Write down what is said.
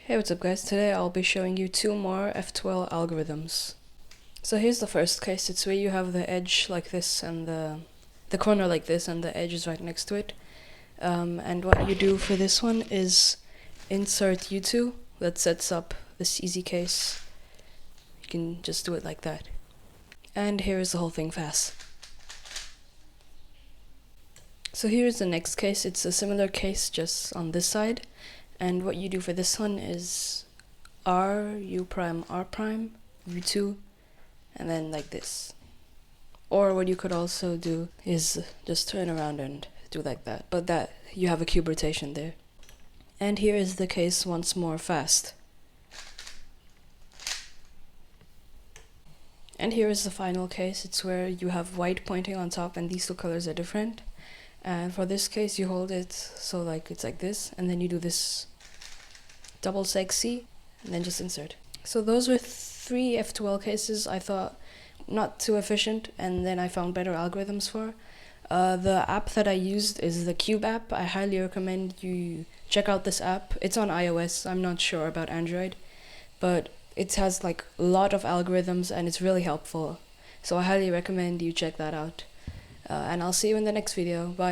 Hey, what's up guys? Today I'll be showing you two more F2L algorithms. So here's the first case. It's where you have the edge like this and the corner like this and the edge is right next to it. And what you do for this one is insert U2 that sets up this easy case. You can just do it like that. And here is the whole thing fast. So here's the next case. It's a similar case just on this side. And what you do for this one is R, U prime, R prime, U2, and then like this. Or what you could also do is just turn around and do like that, but that you have a cube rotation there. And here is the case once more fast. And here is the final case. It's where you have white pointing on top and these two colors are different. And for this case you hold it so like it's like this, and then you do this double seg C and then just insert. So those were three F2L cases I thought not too efficient, and then I found better algorithms for. The app that I used is the Cube app. I highly recommend you check out this app. It's on iOS. I'm not sure about Android, but it has like a lot of algorithms and it's really helpful. So I highly recommend you check that out. And I'll see you in the next video. Bye.